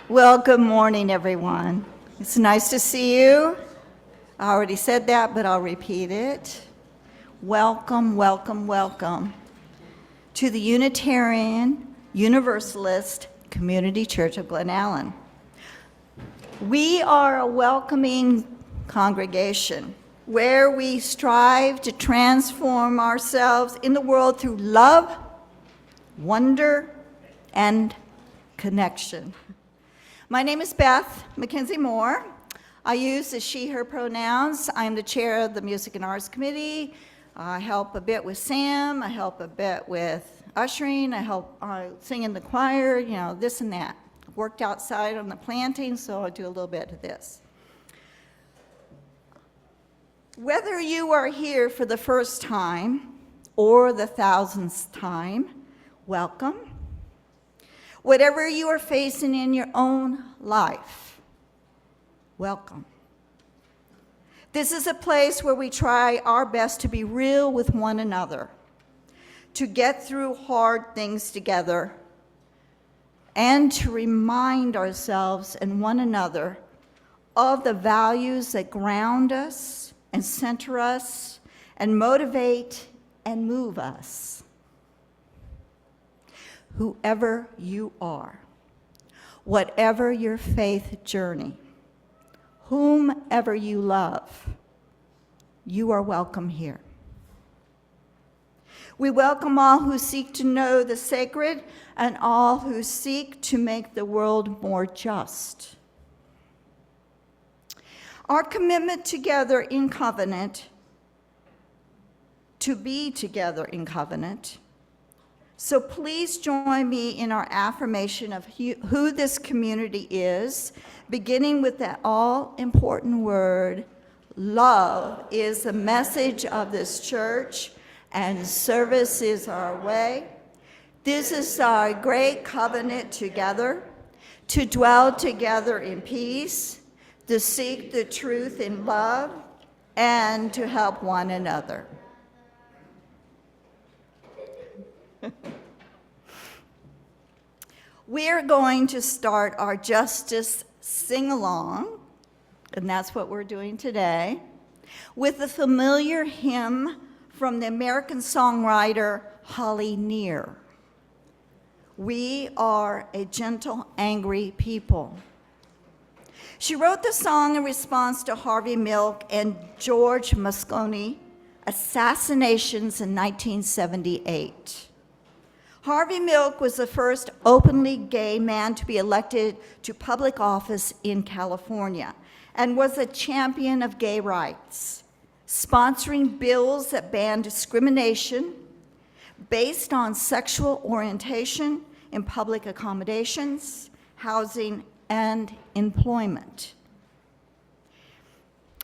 Well, good morning, everyone. It's nice to see you. I already said that, but I'll repeat it. Welcome, welcome, welcome to the Unitarian Universalist Community Church of Glen Allen. We are a welcoming congregation where we strive to transform ourselves in the world through love, wonder, and connection. My name is Beth Mackenzie Moore. I use the she, her pronouns. I'm the chair of the Music and Arts Committee. I help a bit with Sam. I help a bit with ushering. I help sing in the choir, this and that. Worked outside on the planting, so I do a little bit of this. Whether you are here for the first time or the thousandth time, welcome. Whatever you are facing in your own life, welcome. This is a place where we try our best to be real with one another, to get through hard things together, and to remind ourselves and one another of the values that ground us and center us and motivate and move us. Whoever you are, whatever your faith journey, whomever you love, you are welcome here. We welcome all who seek to know the sacred and all who seek to make the world more just. Our commitment together in covenant, to be together in covenant. So please join me in our affirmation of who this community is, beginning with that all-important word, love is the message of this church, and service is our way. This is our great covenant together, to dwell together in peace, to seek the truth in love, and to help one another. We're going to start our Justice Sing-Along, and that's what we're doing today, with a familiar hymn from the American songwriter Holly Near. We are a gentle, angry people. She wrote the song in response to Harvey Milk and George Moscone assassinations in 1978. Harvey Milk was the first openly gay man to be elected to public office in California and was a champion of gay rights, sponsoring bills that banned discrimination based on sexual orientation in public accommodations, housing, and employment.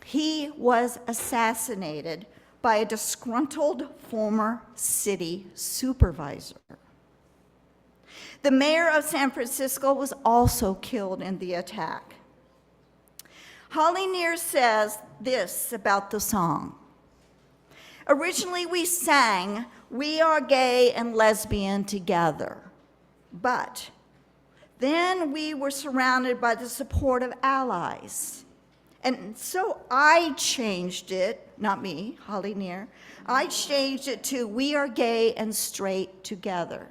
He was assassinated by a disgruntled former city supervisor. The mayor of San Francisco was also killed in the attack. Holly Near says this about the song. Originally we sang, "We are gay and lesbian together," but then we were surrounded by the support of allies. And so I changed it, not me, Holly Near, I changed it to "We are gay and straight together."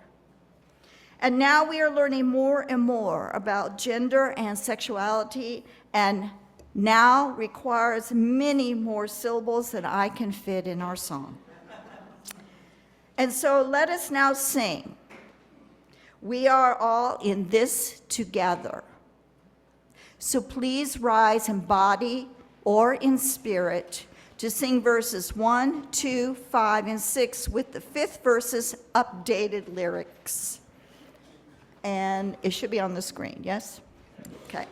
And now we are learning more and more about gender and sexuality, and now requires many more syllables than I can fit in our song. And so let us now sing. We are all in this together. So please rise in body or in spirit to sing verses 1, 2, 5, and 6 with the 5th verse's updated lyrics. And it should be on the screen, yes? Okay.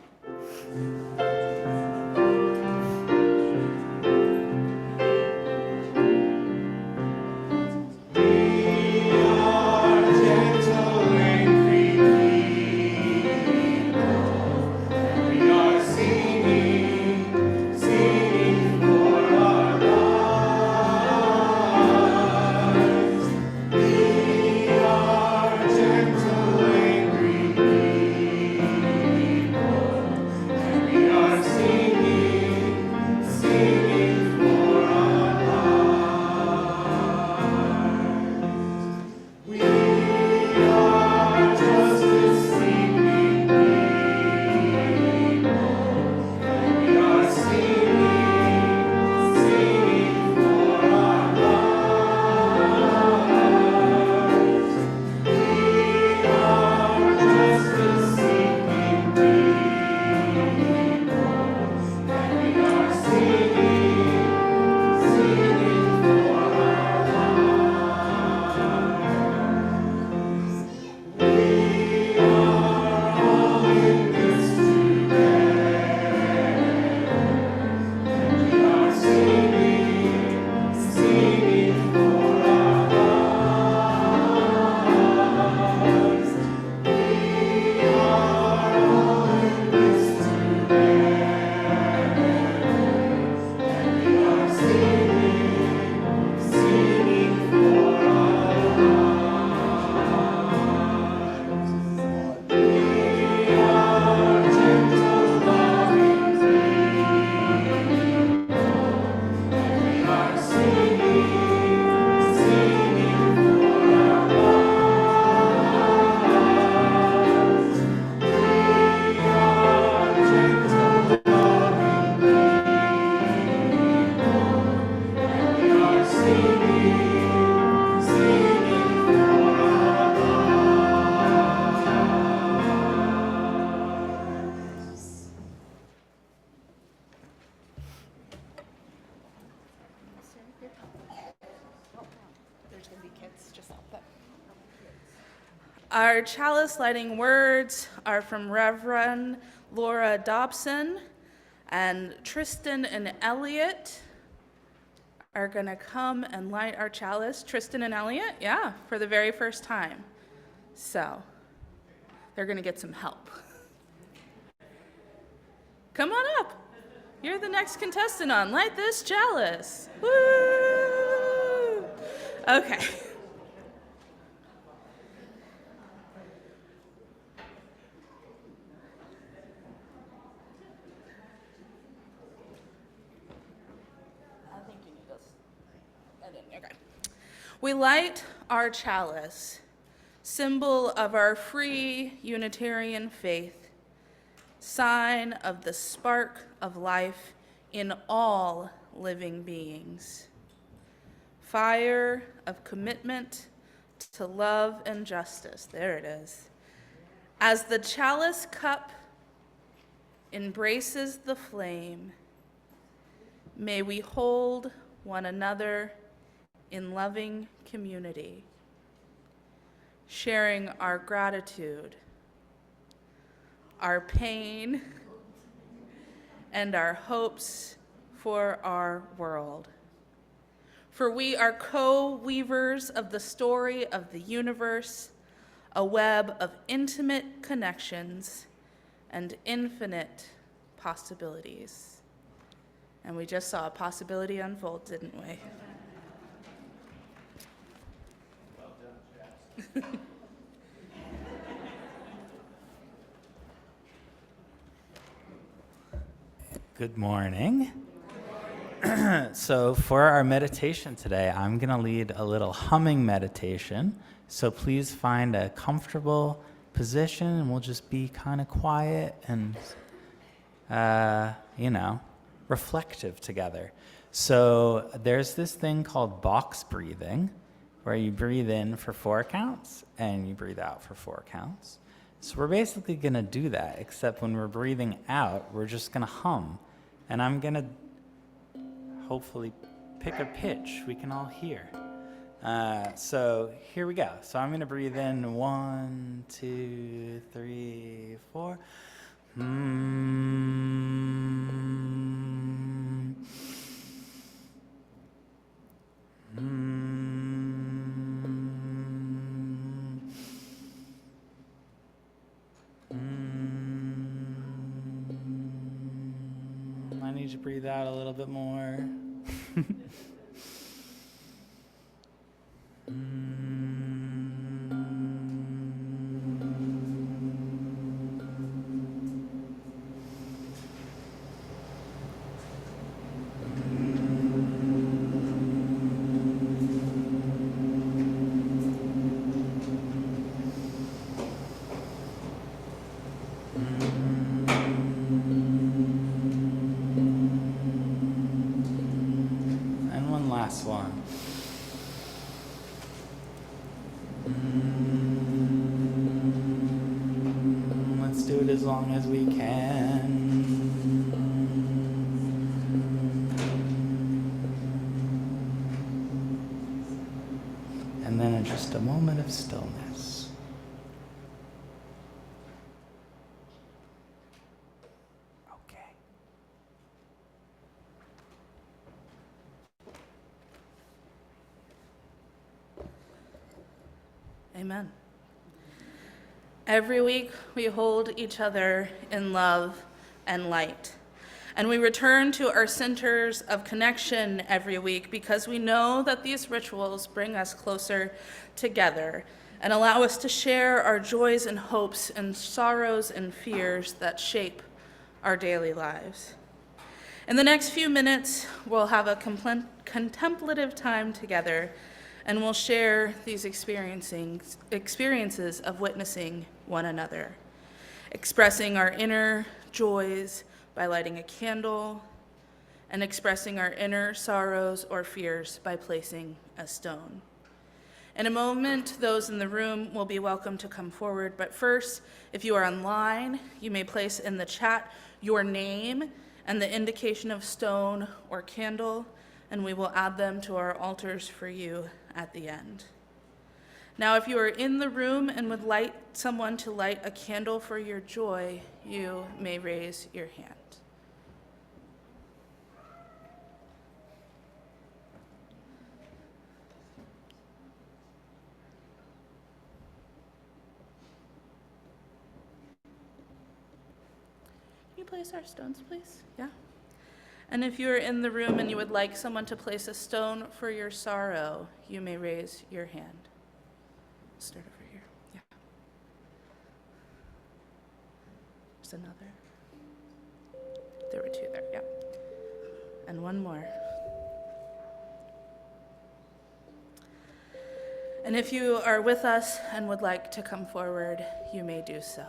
Our chalice lighting words are from Reverend Laura Dobson, and Tristan and Elliot are going to come and light our chalice. Tristan and Elliot, yeah, for the very first time. So they're going to get some help. Come on up. You're the next contestant on Light This Chalice. Woo! Okay. Okay. We light our chalice, symbol of our free Unitarian faith, sign of the spark of life in all living beings, fire of commitment to love and justice. There it is. As the chalice cup embraces the flame, may we hold one another in loving community, sharing our gratitude, our pain, and our hopes for our world. For we are co-weavers of the story of the universe, a web of intimate connections and infinite possibilities. And we just saw a possibility unfold, didn't we? Well done, Good morning. So for our meditation today, I'm going to lead a little humming meditation. So please find a comfortable position and we'll just be kind of quiet and, reflective together. So there's this thing called box breathing, where you breathe in for 4 counts and you breathe out for 4 counts. So we're basically going to do that, except when we're breathing out, we're just going to hum. And I'm going to hopefully pick a pitch we can all hear. So here we go. So I'm going to breathe in 1, 2, 3, 4. I need you to breathe out a little bit more. And one last one. Let's do it as long as we can. And then in just a moment of stillness. Okay. Amen. Every week we hold each other in love and light. And we return to our centers of connection every week because we know that these rituals bring us closer together and allow us to share our joys and hopes and sorrows and fears that shape our daily lives. In the next few minutes, we'll have a contemplative time together, and we'll share these experiences of witnessing one another, expressing our inner joys by lighting a candle, and expressing our inner sorrows or fears by placing a stone. In a moment, those in the room will be welcome to come forward, but first, if you are online, you may place in the chat your name and the indication of stone or candle, and we will add them to our altars for you at the end. Now, if you are in the room and would like someone to light a candle for your joy, you may raise your hand. Can you place our stones, please? Yeah. And if you are in the room and you would like someone to place a stone for your sorrow, you may raise your hand. Start over here. Yeah. There's another. There were two there, yeah. And one more. And if you are with us and would like to come forward, you may do so.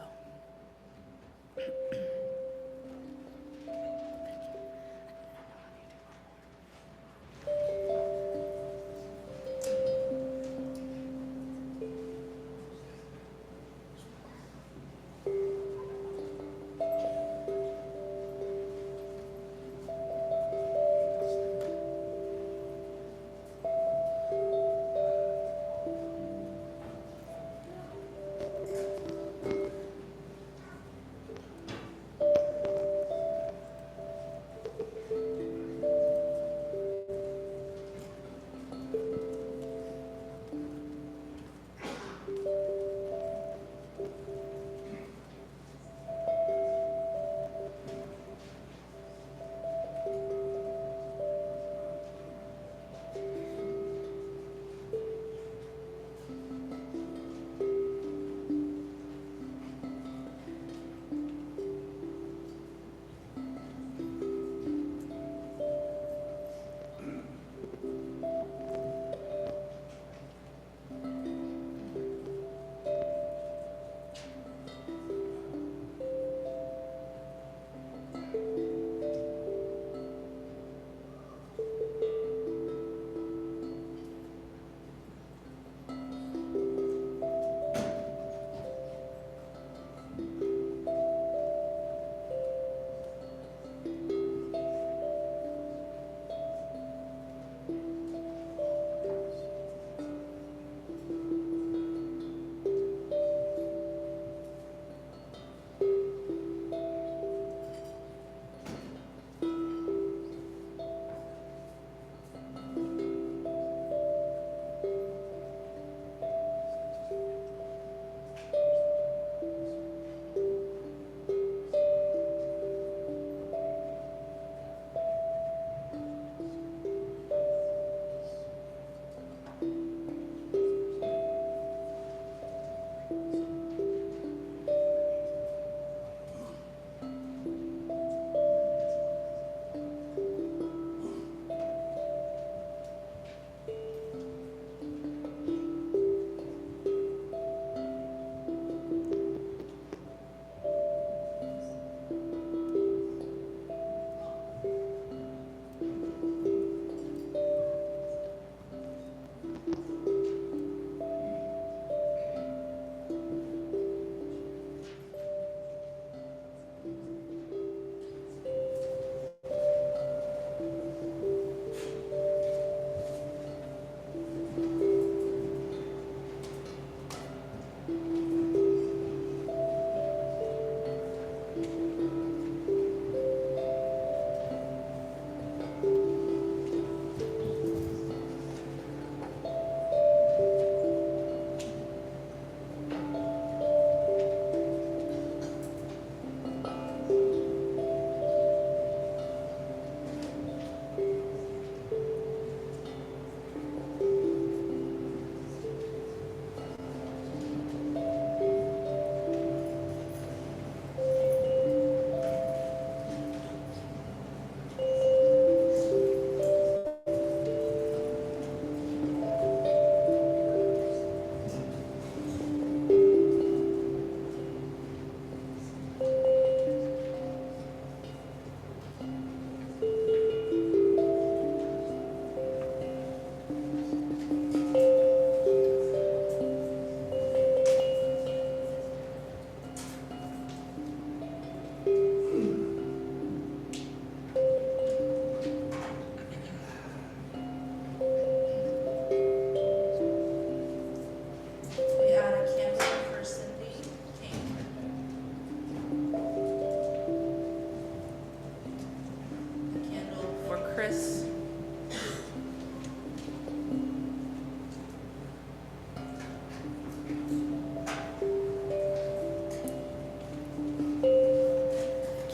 Chris.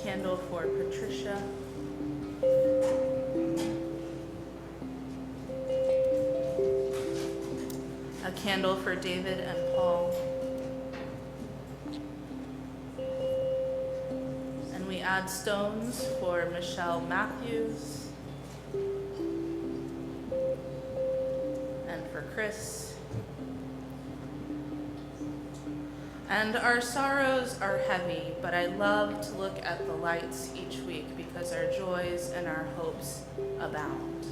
Candle for Patricia. A candle for David and Paul. And we add stones for Michelle Matthews and for Chris. And our sorrows are heavy, but I love to look at the lights each week because our joys and our hopes abound.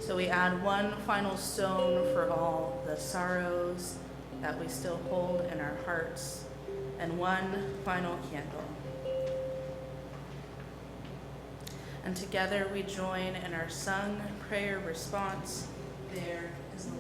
So we add one final stone for all the sorrows that we still hold in our hearts, and one final candle. And together we join in our sung prayer response, There is Love.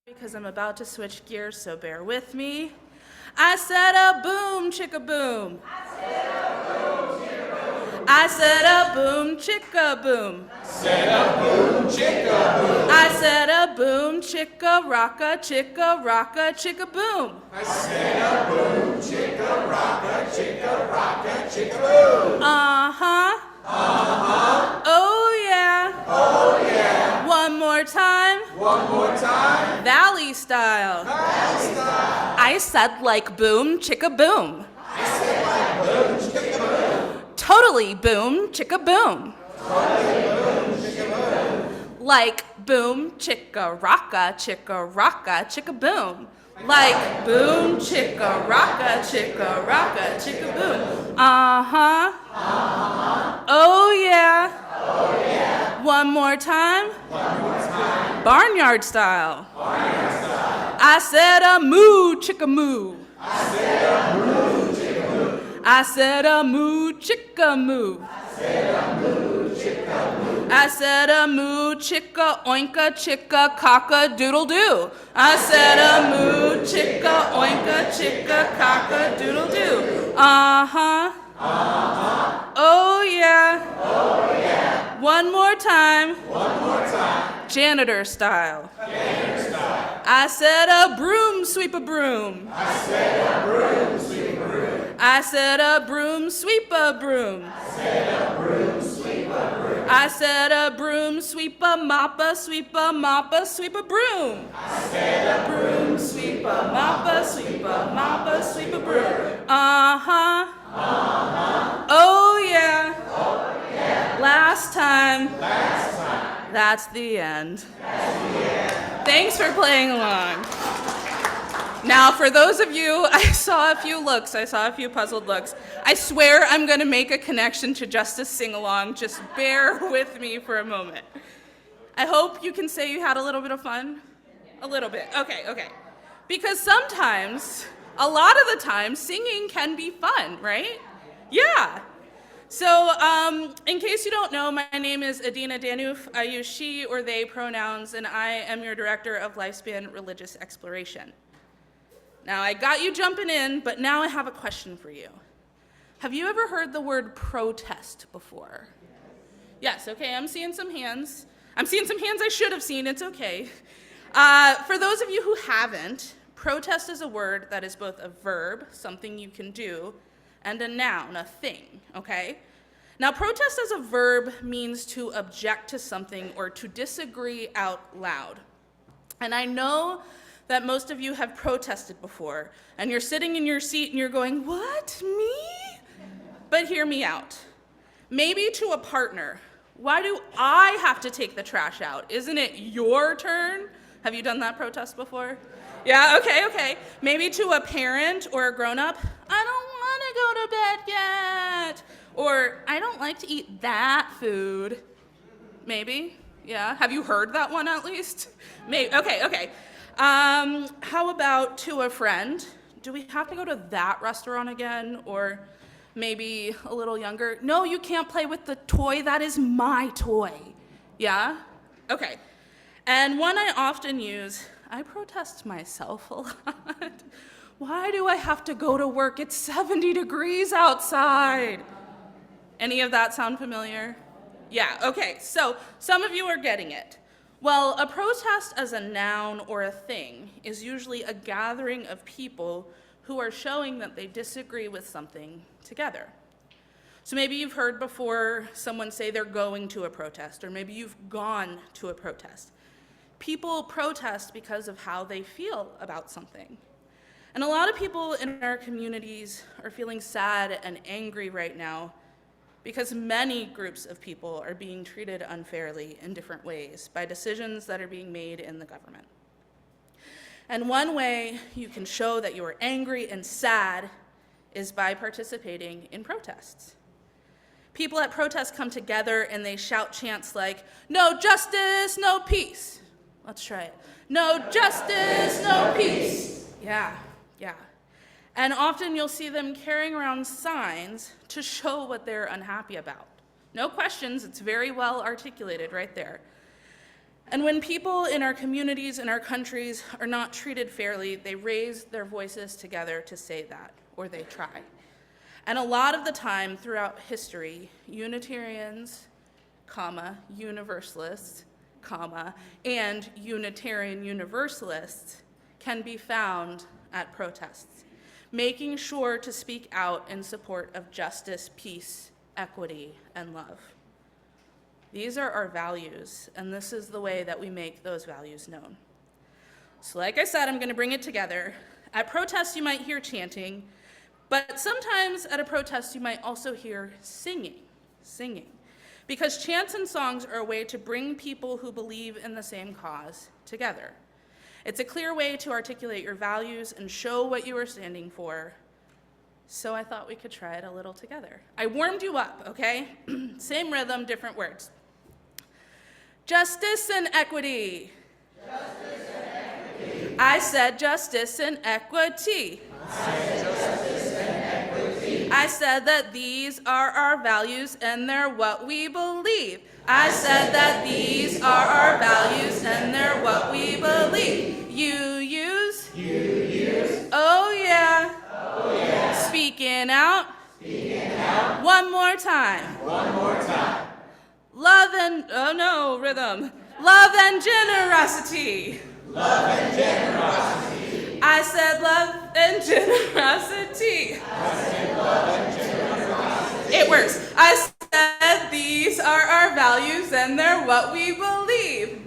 Because I'm about to switch gears, so bear with me. I said a boom, chicka boom. I said a boom, chicka boom. I said a boom, chicka rocka, chicka boom. I said a boom, chicka rocka, chicka boom. Uh-huh. Oh yeah. Oh yeah. One more time. One more time. Valley style. Valley style. I said like boom, chicka boom. I said like boom, chicka boom. Totally boom, chicka boom. Totally boom, chicka boom. Like boom, chicka rocka, chicka boom. Like boom, chicka rocka, chicka boom. Uh-huh. Oh yeah. Oh yeah. One more time. One more time. Barnyard style. Barnyard style. I said a moo, chicka moo. I said a moo, chicka moo. I said a moo, chicka moo. I said a moo, chicka moo. I said a moo, chicka, oinka, chicka, cock doodle doo. I said a moo, chicka, oinka, chicka, cock doodle doo. Uh-huh. Oh yeah. Oh yeah. One more time. One more time. Janitor style. Janitor style. I said a broom, sweep a broom. I said a broom, sweep a broom. I said a broom, sweep a broom. I said a broom, sweep a broom. I said a broom, sweep a moppa, sweep a moppa, sweep a broom. I said a broom, Sweep a moppa, sweep a moppa, sweep a broom. Uh-huh. Oh yeah. oh yeah. Last time. Last time. That's the end. That's the end. Thanks for playing along. Now, for those of you, I saw a few looks. I saw a few puzzled looks. I swear I'm going to make a connection to Justice Sing-Along. Just bear with me for a moment. I hope you can say you had a little bit of fun. A little bit. Okay. Because sometimes, a lot of the time, singing can be fun, right? Yeah. So, in case you don't know, my name is Adina Danuf. I use she or they pronouns, and I am your director of Lifespan Religious Exploration. Now, I got you jumping in, but now I have a question for you. Have you ever heard the word protest before? Yes, okay, I'm seeing some hands. I'm seeing some hands I should have seen, it's okay. For those of you who haven't, protest is a word that is both a verb, something you can do, and a noun, a thing, okay? Now, protest as a verb means to object to something or to disagree out loud. And I know that most of you have protested before, and you're sitting in your seat and you're going, what, me? But hear me out. Maybe to a partner, why do I have to take the trash out? Isn't it your turn? Have you done that protest before? Yeah, okay. Maybe to a parent or a grown-up, I don't want to go to bed yet. Or, I don't like to eat that food. Maybe, yeah. Have you heard that one at least? Maybe, okay. How about to a friend? Do we have to go to that restaurant again? Or maybe a little younger, no, you can't play with the toy, that is my toy. Yeah? Okay. And one I often use, I protest myself a lot. Why do I have to go to work? It's 70 degrees outside. Any of that sound familiar? Yeah, okay, so some of you are getting it. Well, a protest as a noun or a thing is usually a gathering of people who are showing that they disagree with something together. So maybe you've heard before someone say they're going to a protest, or maybe you've gone to a protest. People protest because of how they feel about something. And a lot of people in our communities are feeling sad and angry right now because many groups of people are being treated unfairly in different ways by decisions that are being made in the government. And one way you can show that you are angry and sad is by participating in protests. People at protests come together and they shout chants like, no justice, no peace. Let's try it. No justice, no peace. Yeah. And often you'll see them carrying around signs to show what they're unhappy about. No questions, it's very well articulated right there. And when people in our communities and our countries are not treated fairly, they raise their voices together to say that, or they try. And a lot of the time throughout history, Unitarians, Universalists, and Unitarian Universalists can be found at protests, making sure to speak out in support of justice, peace, equity, and love. These are our values, and this is the way that we make those values known. So like I said, I'm going to bring it together. At protests, you might hear chanting, but sometimes at a protest, you might also hear singing. Because chants and songs are a way to bring people who believe in the same cause together. It's a clear way to articulate your values and show what you are standing for. So I thought we could try it a little together. I warmed you up, okay? Same rhythm, different words. Justice and equity. Justice and equity. I said justice and equity. I said that these are our values and they're what we believe. I said that these are our values and they're what we believe. You use. Oh yeah. Speaking out. One more time. Love and, oh no, rhythm. Love and generosity. I said love and generosity. It works. I said these are our values and they're what we believe.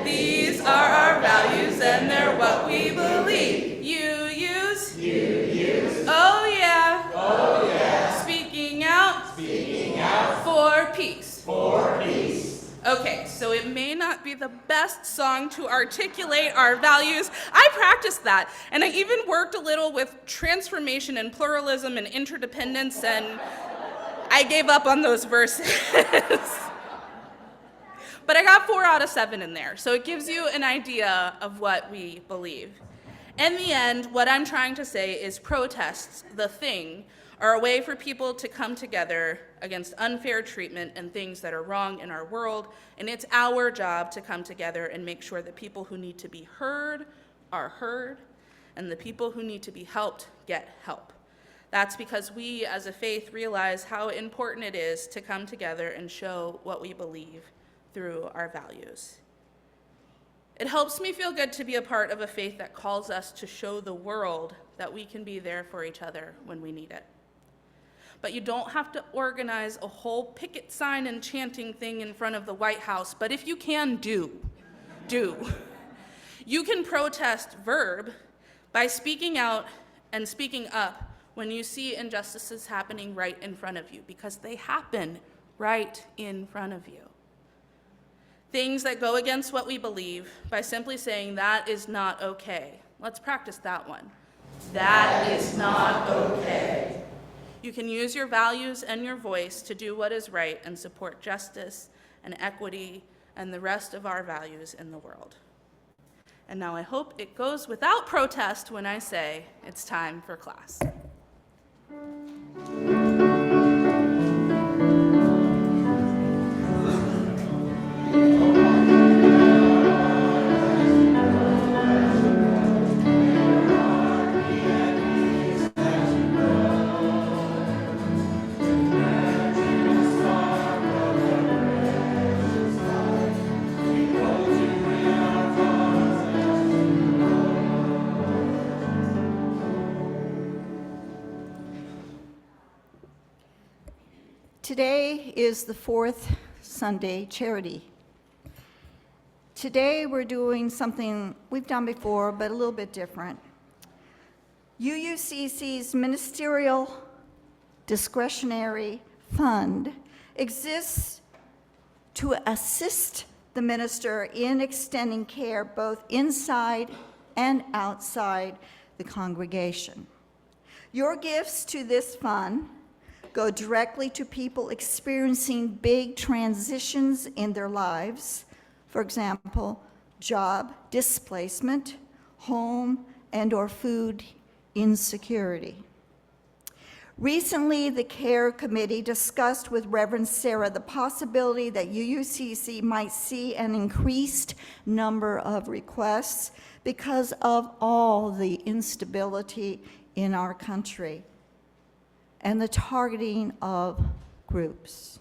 These are our values and they're what we believe. You use. Oh yeah. Speaking out. For peace. Okay, so it may not be the best song to articulate our values. I practiced that, and I even worked a little with transformation and pluralism and interdependence, and I gave up on those verses. But I got 4 out of 7 in there, so it gives you an idea of what we believe. In the end, what I'm trying to say is protests, the thing, are a way for people to come together against unfair treatment and things that are wrong in our world, and it's our job to come together and make sure that people who need to be heard are heard, and the people who need to be helped get help. That's because we as a faith realize how important it is to come together and show what we believe through our values. It helps me feel good to be a part of a faith that calls us to show the world that we can be there for each other when we need it. But you don't have to organize a whole picket sign and chanting thing in front of the White House, but if you can, do. You can protest, verb, by speaking out and speaking up when you see injustices happening right in front of you, because they happen right in front of you. Things that go against what we believe, by simply saying, that is not okay. Let's practice that one. That is not okay. You can use your values and your voice to do what is right and support justice and equity and the rest of our values in the world. And now I hope it goes without protest when I say it's time for class. Today is the fourth Sunday charity. Today we're doing something we've done before, but a little bit different. UUCC's Ministerial Discretionary Fund exists to assist the minister in extending care both inside and outside the congregation. Your gifts to this fund go directly to people experiencing big transitions in their lives. For example, job displacement, home and/or food insecurity. Recently, the CARE Committee discussed with Reverend Sarah the possibility that UUCC might see an increased number of requests because of all the instability in our country and the targeting of groups,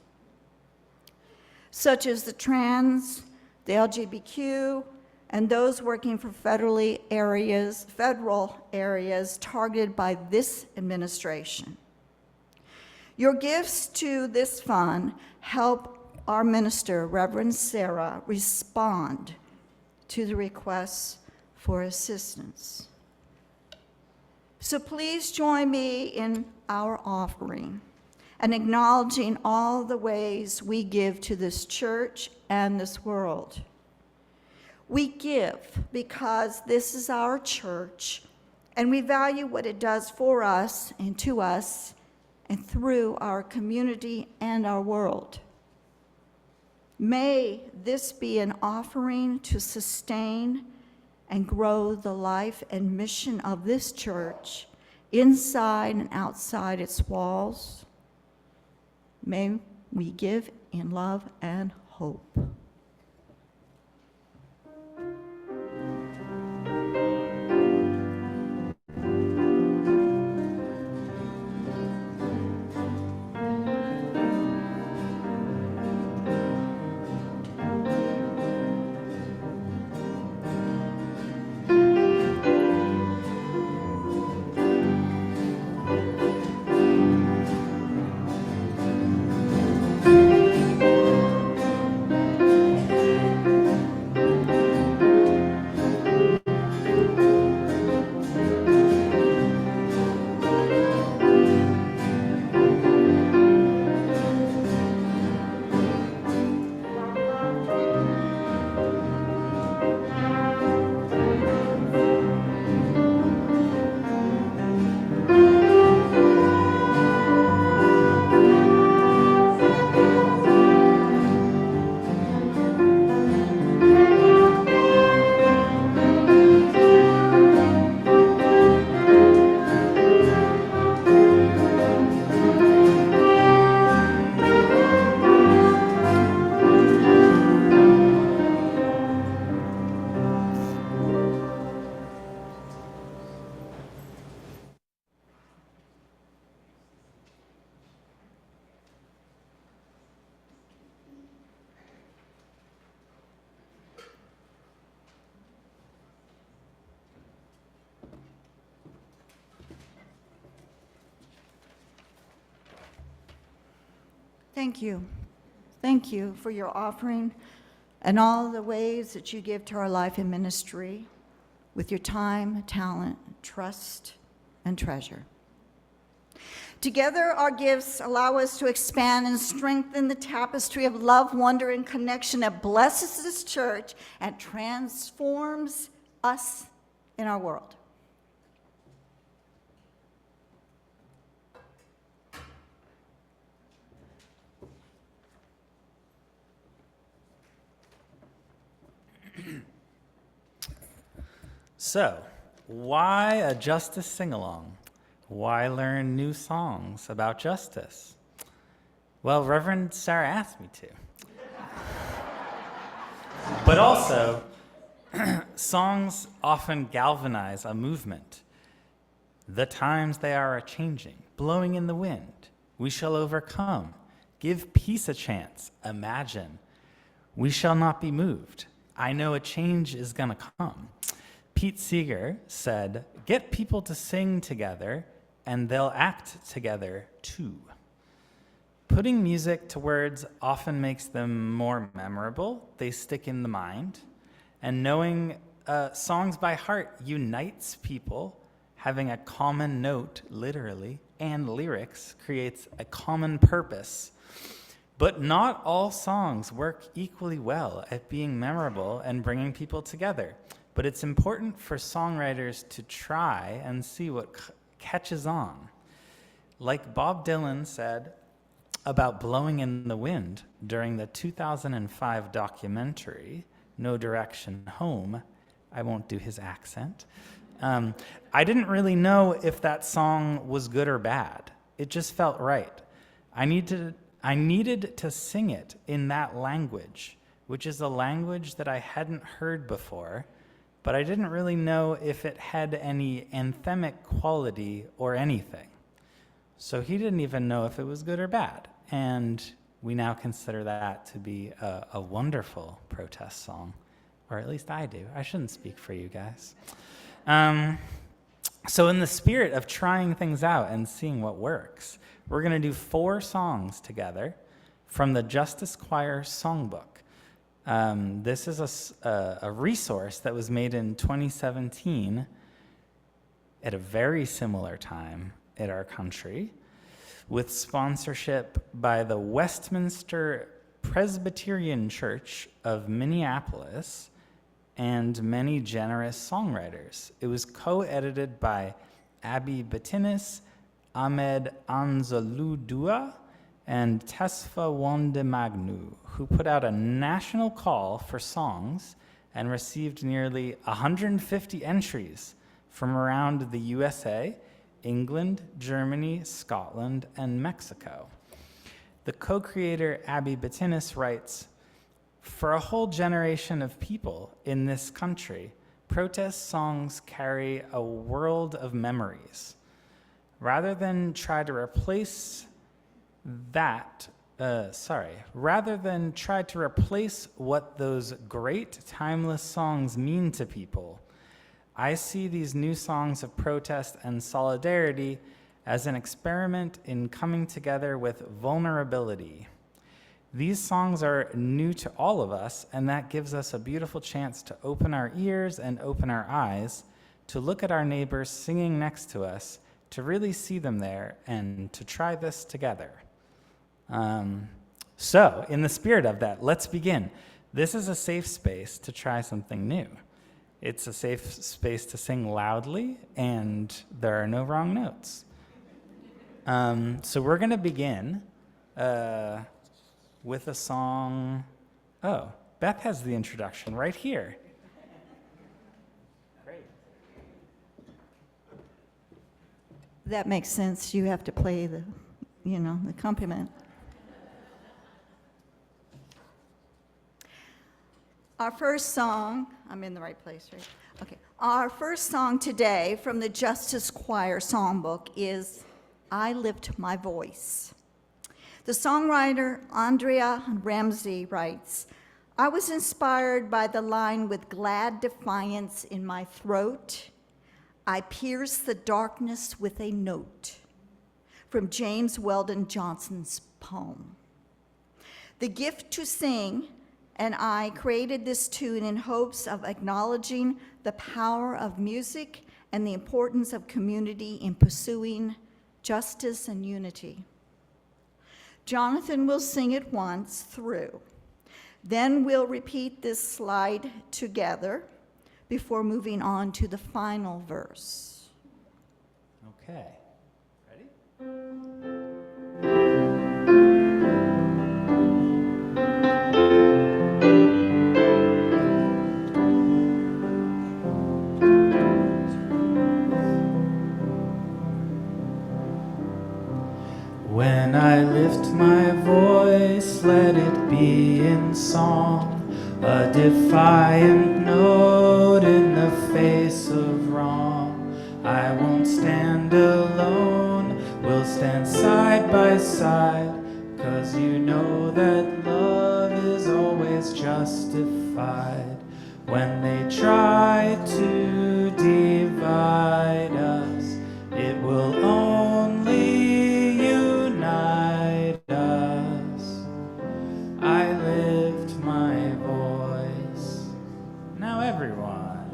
such as the trans, the LGBTQ, and those working for federal areas targeted by this administration. Your gifts to this fund help our minister, Reverend Sarah, respond to the requests for assistance. So please join me in our offering and acknowledging all the ways we give to this church and this world. We give because this is our church, and we value what it does for us and to us and through our community and our world. May this be an offering to sustain and grow the life and mission of this church inside and outside its walls. May we give in love and hope. Thank you. Thank you for your offering and all the ways that you give to our life and ministry with your time, talent, trust, and treasure. Together, our gifts allow us to expand and strengthen the tapestry of love, wonder, and connection that blesses this church and transforms us in our world. So, why a justice sing-along? Why learn new songs about justice? Well, Reverend Sarah asked me to. But also, songs often galvanize a movement. The times they are a-changing, blowing in the wind. We shall overcome. Give peace a chance. Imagine. We shall not be moved. I know a change is gonna come. Pete Seeger said, get people to sing together and they'll act together too. Putting music to words often makes them more memorable. They stick in the mind. And knowing songs by heart unites people. Having a common note, literally, and lyrics creates a common purpose. But not all songs work equally well at being memorable and bringing people together. But it's important for songwriters to try and see what catches on. Like Bob Dylan said about blowing in the wind during the 2005 documentary, No Direction Home. I won't do his accent. I didn't really know if that song was good or bad. It just felt right. I needed to sing it in that language, which is a language that I hadn't heard before, but I didn't really know if it had any anthemic quality or anything. So he didn't even know if it was good or bad. And we now consider that to be a wonderful protest song, or at least I do. I shouldn't speak for you guys. So in the spirit of trying things out and seeing what works, we're going to do 4 songs together from the Justice Choir Songbook. This is a resource that was made in 2017 at a very similar time in our country, with sponsorship by the Westminster Presbyterian Church of Minneapolis and many generous songwriters. It was co-edited by Abby Batinis, Ahmed Anzaludua, and Tesfa Wondemagnu, who put out a national call for songs and received nearly 150 entries from around the USA, England, Germany, Scotland, and Mexico. The co-creator Abby Batinis writes, for a whole generation of people in this country, protest songs carry a world of memories. Rather than try to replace what those great timeless songs mean to people, I see these new songs of protest and solidarity as an experiment in coming together with vulnerability. These songs are new to all of us, and that gives us a beautiful chance to open our ears and open our eyes, to look at our neighbors singing next to us, to really see them there, and to try this together. So, in the spirit of that, let's begin. This is a safe space to try something new. It's a safe space to sing loudly, and there are no wrong notes. So we're going to begin with a song. Oh, Beth has the introduction right here. Great. That makes sense. You have to play the accompaniment. Our first song, I'm in the right place, right? Okay. Our first song today from the Justice Choir Songbook is I Lift My Voice. The songwriter Andrea Ramsey writes, I was inspired by the line with glad defiance in my throat. I pierce the darkness with a note from James Weldon Johnson's poem. The Gift to Sing and I created this tune in hopes of acknowledging the power of music and the importance of community in pursuing justice and unity. Jonathan will sing it once through. Then we'll repeat this slide together before moving on to the final verse. Okay. Ready? When I lift my voice, let it be in song, a defiant note in the face of wrong. I won't stand alone, we'll stand side by side, 'cause you know that love is always justified. When they try to divide us, it will only unite us. I lift my voice. Now everyone.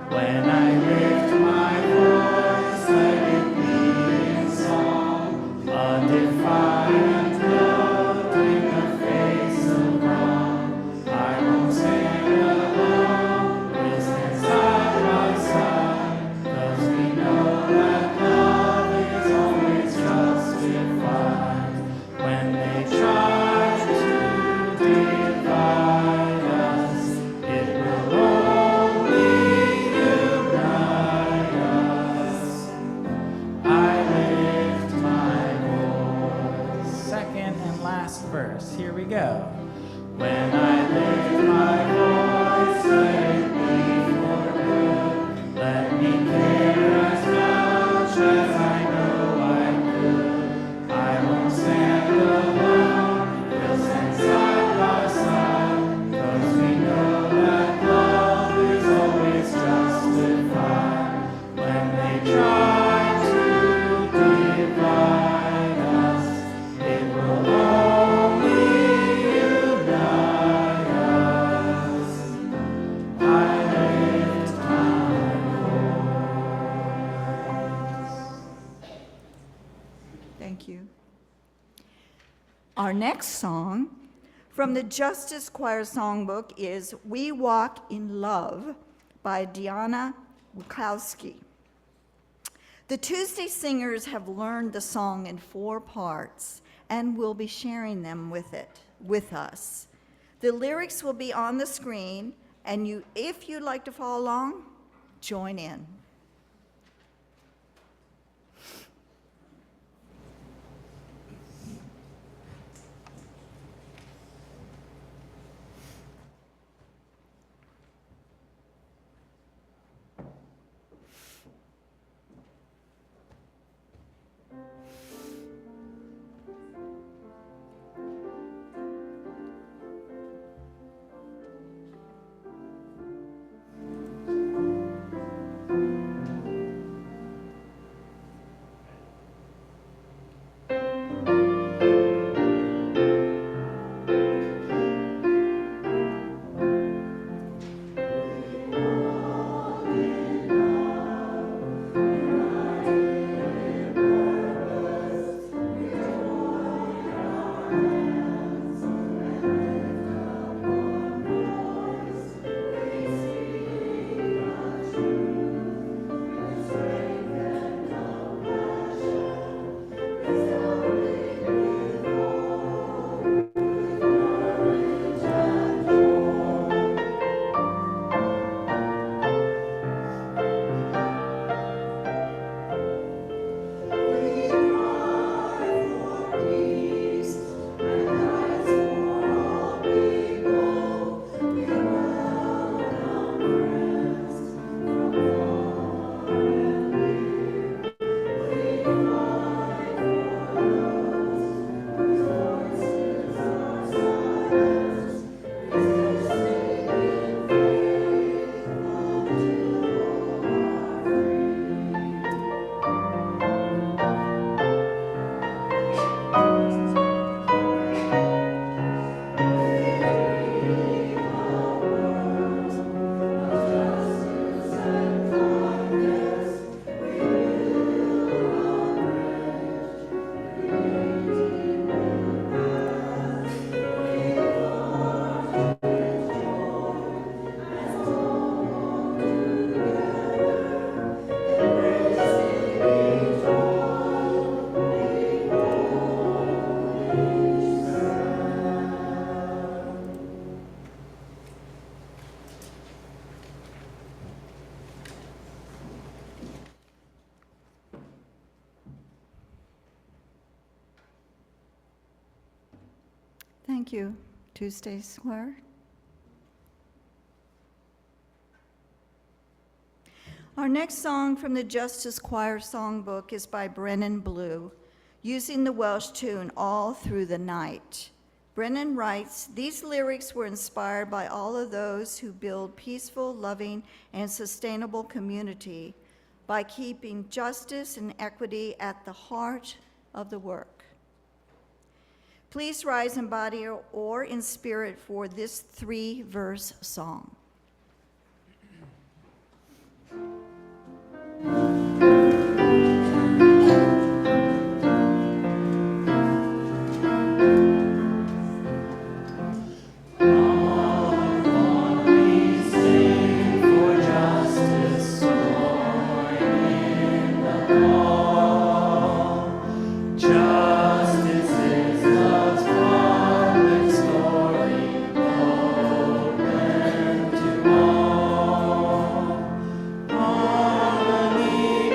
When I lift my voice, let it be in song, a defiant note in the face of wrong. I won't stand alone, we'll stand side by side, 'cause we know that love is always justified. When they try to divide us, it will only unite us. I lift my voice. Second and last verse. Here we go. When I lift my voice, let it be for good. Let me care as much as I know I could. I won't stand alone, we'll stand side by side, 'cause we know that love is always justified. When they try to divide us, it will only unite us. I lift my voice. Thank you. Our next song from the Justice Choir Songbook is We Walk in Love by Diana Wukowski. The Tuesday singers have learned the song in 4 parts and will be sharing them with us. The lyrics will be on the screen, and if you'd like to follow along, join in. Thank you, Tuesday Square. Our next song from the Justice Choir Songbook is by Brennan Blue, using the Welsh tune All Through the Night. Brennan writes, "These lyrics were inspired by all of those who build peaceful, loving, and sustainable community by keeping justice and equity at the heart of the work." Please rise in body or in spirit for this 3-verse song. Harmony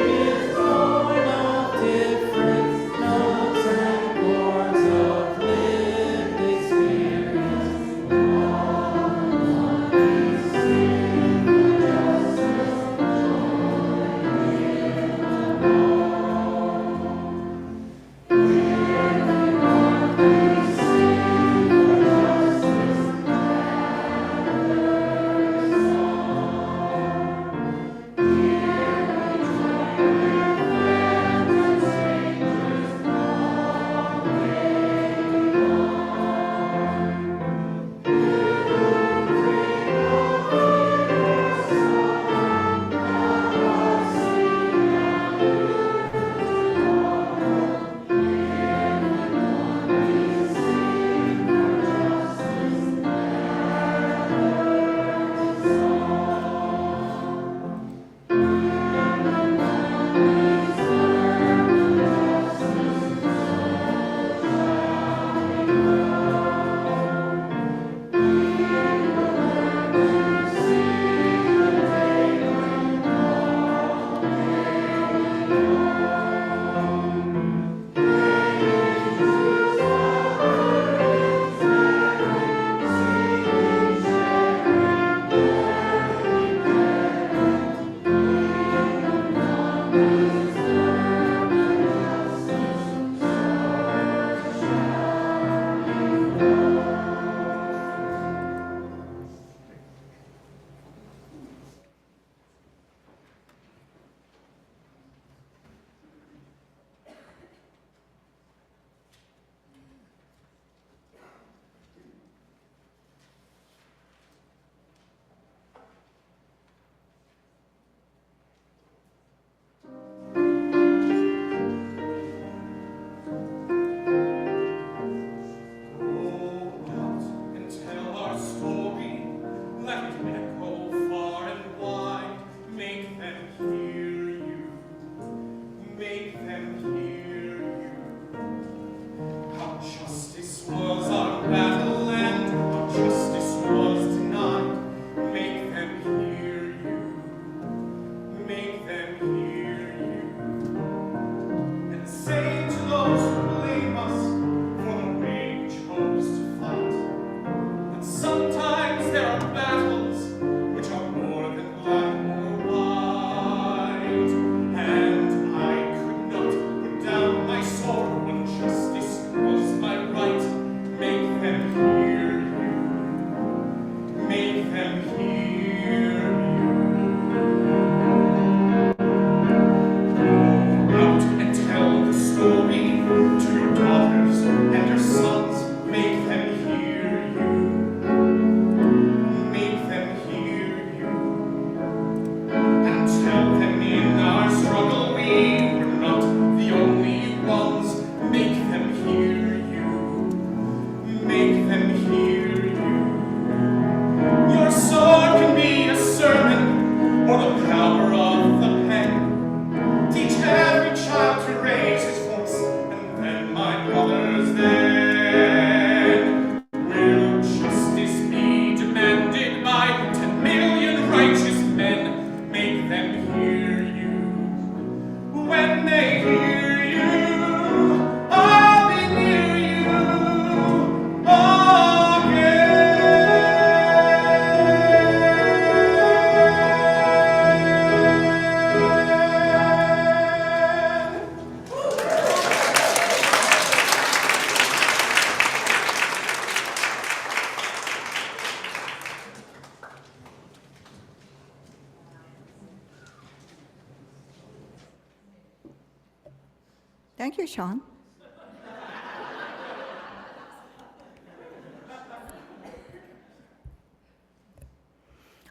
Thank you, Sean.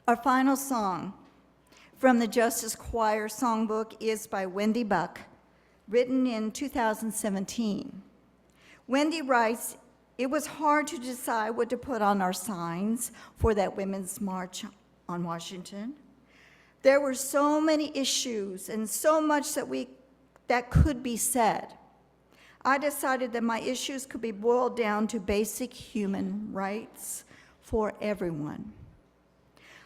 Our final song from the Justice Choir Songbook is by Wendy Buck, written in 2017. Wendy writes, "It was hard to decide what to put on our signs for that Women's March on Washington. There were so many issues and so much that could be said. I decided that my issues could be boiled down to basic human rights for everyone."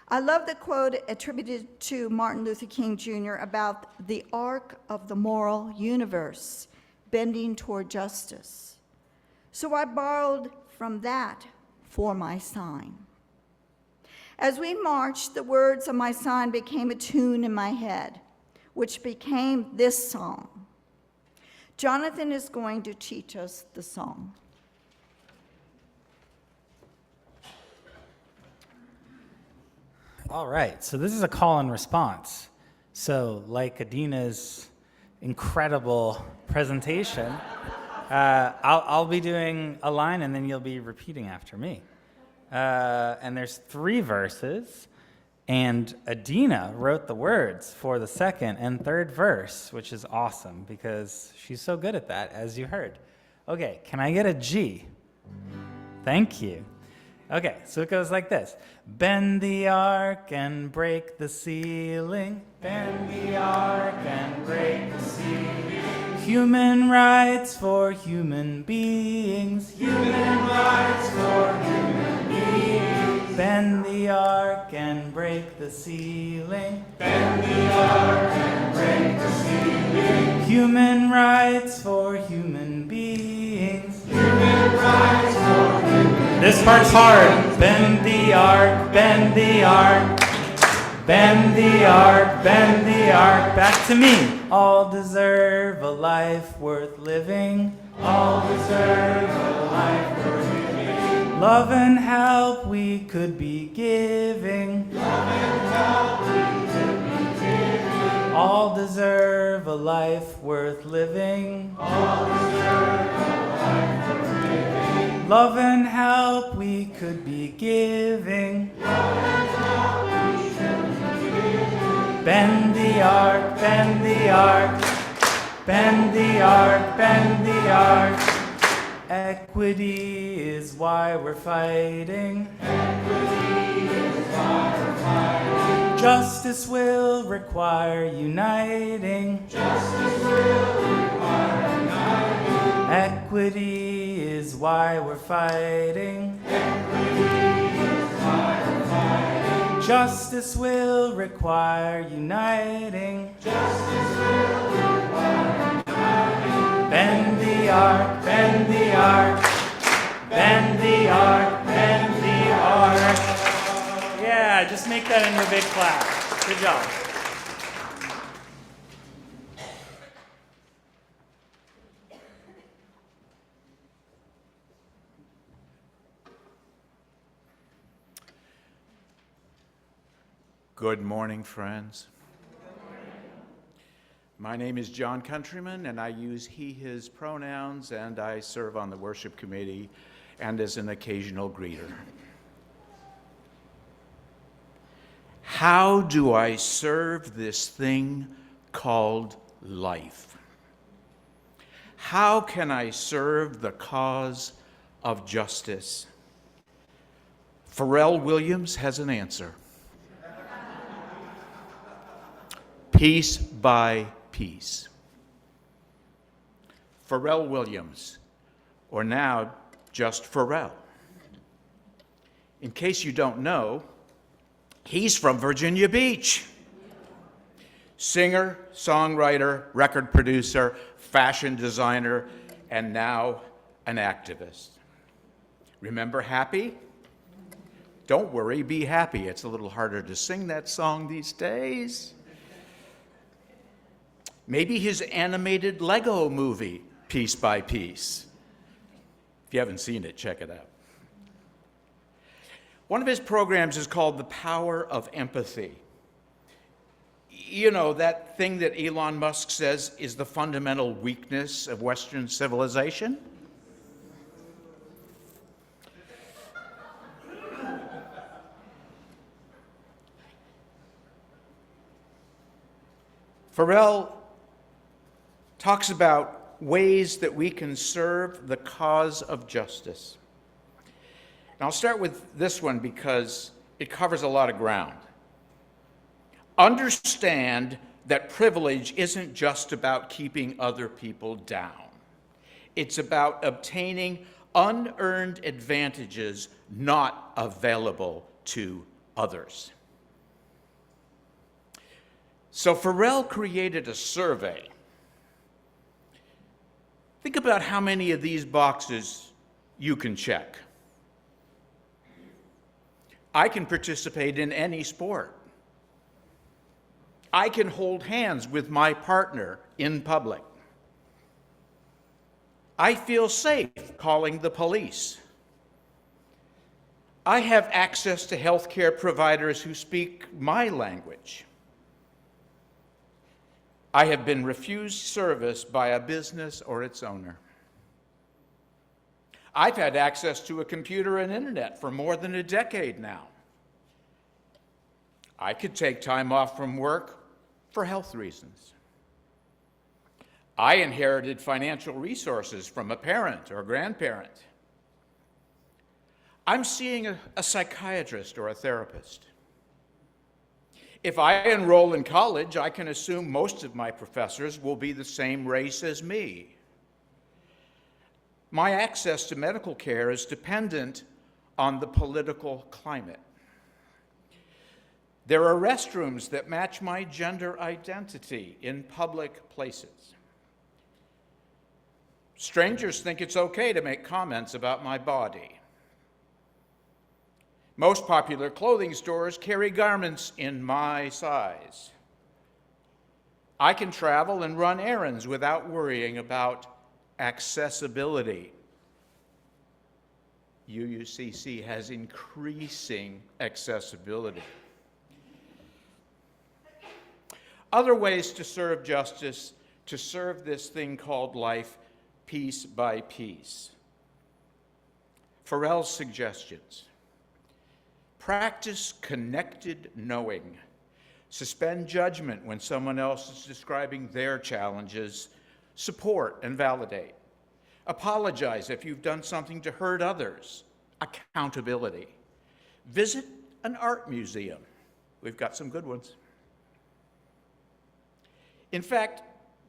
I love the quote attributed to Martin Luther King Jr. about the arc of the moral universe bending toward justice. So I borrowed from that for my sign. As we marched, the words of my sign became a tune in my head, which became this song. Jonathan is going to teach us the song. All right, so this is a call and response. So like Adina's incredible presentation, I'll be doing a line and then you'll be repeating after me. And there's 3 verses, and Adina wrote the words for the second and third verse, which is awesome because she's so good at that, as you heard. Okay, can I get a G? Thank you. Okay, so it goes like this. Bend the arc and break the ceiling. Bend the arc and break the ceiling. Human rights for human beings. Human rights for human beings. Bend the arc and break the ceiling. Bend the arc and break the ceiling. Human rights for human beings. Human rights for human beings. This part's hard. Bend the arc, bend the arc. Bend the arc, bend the arc. Back to me. All deserve a life worth living. All deserve a life worth living. Love and help we could be giving. Love and help we could be giving. All deserve a life worth living. All deserve a life worth living. Love and help we could be giving. Love and help we could be giving. Bend the arc, bend the arc. Bend the arc, bend the arc. Equity is why we're fighting. Equity is why we're fighting. Justice will require uniting. Justice will require uniting. Equity is why we're fighting. Equity is why we're fighting. Justice will require uniting. Justice will require uniting. Bend the arc, bend the arc. Bend the arc, bend the arc. Yeah, just make that into a big clap. Good job. Good morning, friends. My name is John Countryman, and I use he, his pronouns, and I serve on the worship committee and as an occasional greeter. How do I serve this thing called life? How can I serve the cause of justice? Pharrell Williams has an answer. Piece by piece. Pharrell Williams, or now just Pharrell. In case you don't know, he's from Virginia Beach. Singer, songwriter, record producer, fashion designer, and now an activist. Remember Happy? Don't worry, be happy. It's a little harder to sing that song these days. Maybe his animated Lego movie, Piece by Piece. If you haven't seen it, check it out. One of his programs is called The Power of Empathy. You know, that thing that Elon Musk says is the fundamental weakness of Western civilization? Farrell talks about ways that we can serve the cause of justice. And I'll start with this one because it covers a lot of ground. Understand that privilege isn't just about keeping other people down. It's about obtaining unearned advantages not available to others. So Farrell created a survey. Think about how many of these boxes you can check. I can participate in any sport. I can hold hands with my partner in public. I feel safe calling the police. I have access to healthcare providers who speak my language. I have been refused service by a business or its owner. I've had access to a computer and internet for more than a decade now. I could take time off from work for health reasons. I inherited financial resources from a parent or grandparent. I'm seeing a psychiatrist or a therapist. If I enroll in college, I can assume most of my professors will be the same race as me. My access to medical care is dependent on the political climate. There are restrooms that match my gender identity in public places. Strangers think it's okay to make comments about my body. Most popular clothing stores carry garments in my size. I can travel and run errands without worrying about accessibility. UUCC has increasing accessibility. Other ways to serve justice, to serve this thing called life piece by piece. Farrell's suggestions. Practice connected knowing. Suspend judgment when someone else is describing their challenges. Support and validate. Apologize if you've done something to hurt others. Accountability. Visit an art museum. We've got some good ones. In fact,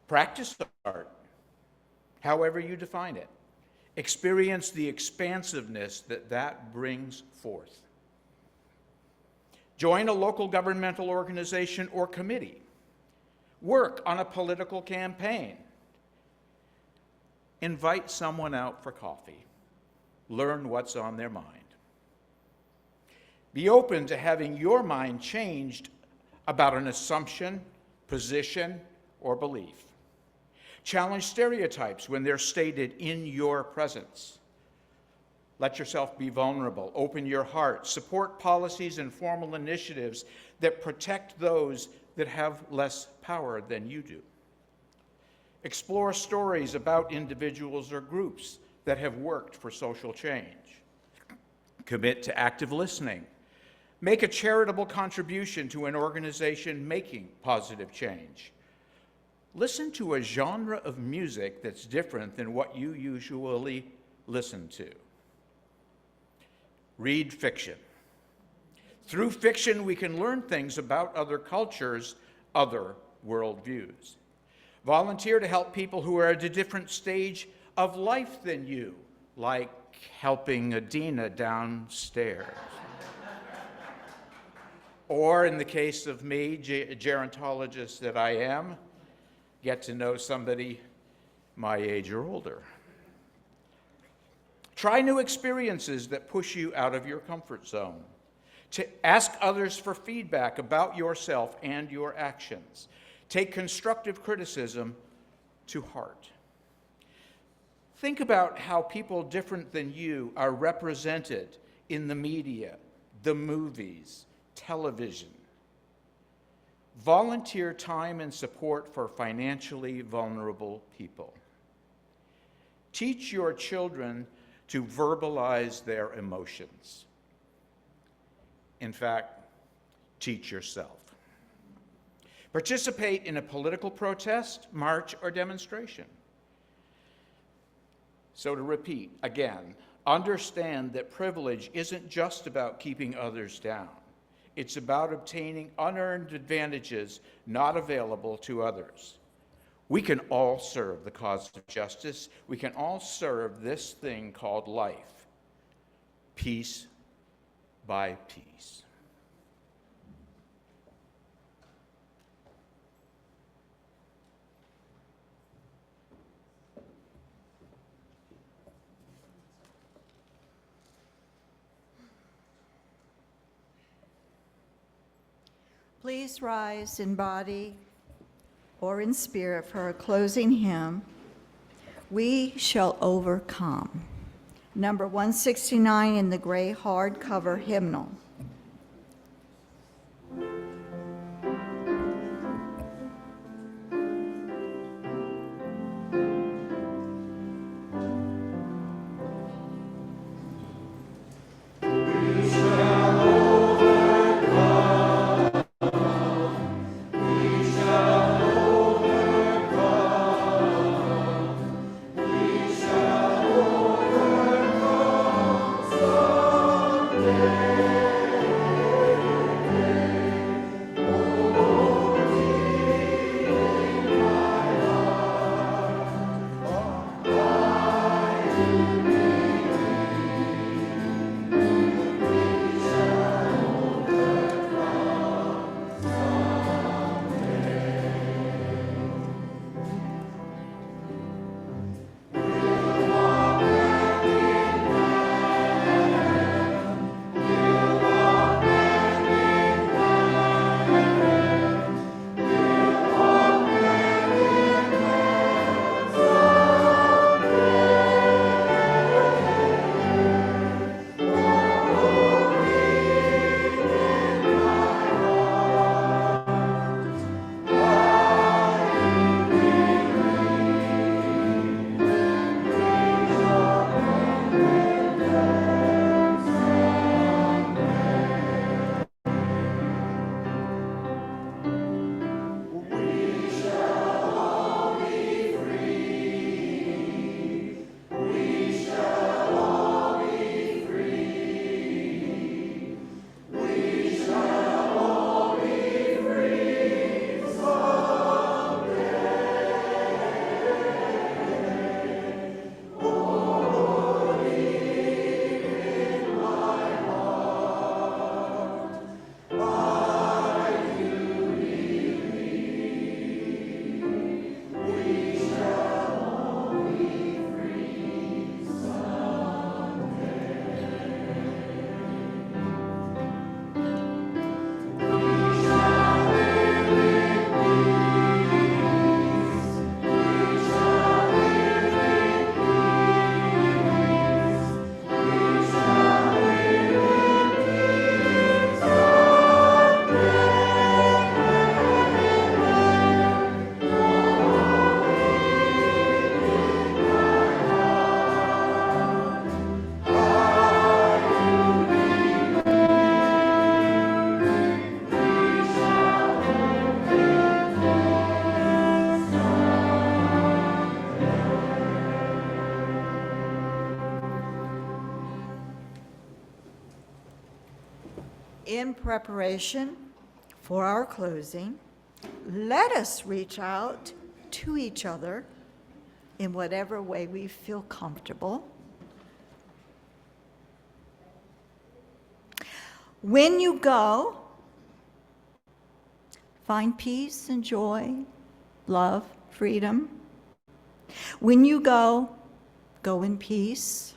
practice art, however you define it. Experience the expansiveness that brings forth. Join a local governmental organization or committee. Work on a political campaign. Invite someone out for coffee. Learn what's on their mind. Be open to having your mind changed about an assumption, position, or belief. Challenge stereotypes when they're stated in your presence. Let yourself be vulnerable. Open your heart. Support policies and formal initiatives that protect those that have less power than you do. Explore stories about individuals or groups that have worked for social change. Commit to active listening. Make a charitable contribution to an organization making positive change. Listen to a genre of music that's different than what you usually listen to. Read fiction. Through fiction, we can learn things about other cultures, other worldviews. Volunteer to help people who are at a different stage of life than you, like helping Adina downstairs. Or in the case of me, a gerontologist that I am, get to know somebody my age or older. Try new experiences that push you out of your comfort zone. To ask others for feedback about yourself and your actions. Take constructive criticism to heart. Think about how people different than you are represented in the media, the movies, television. Volunteer time and support for financially vulnerable people. Teach your children to verbalize their emotions. In fact, teach yourself. Participate in a political protest, march, or demonstration. So to repeat, again, understand that privilege isn't just about keeping others down. It's about obtaining unearned advantages not available to others. We can all serve the cause of justice. We can all serve this thing called life, piece by piece. Please rise in body or in spirit for our closing hymn, We Shall Overcome, number 169 in the gray hardcover hymnal. In preparation for our closing, let us reach out to each other in whatever way we feel comfortable. When you go, find peace and joy, love, freedom. When you go, go in peace.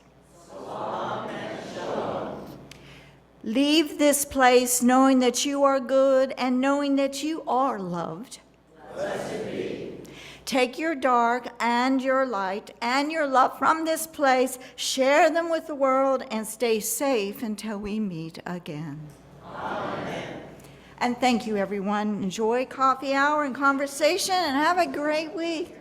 Leave this place knowing that you are good and knowing that you are loved. Blessed be. Take your dark and your light and your love from this place, share them with the world, and stay safe until we meet again. Amen. And thank you, everyone. Enjoy coffee hour and conversation, and have a great week.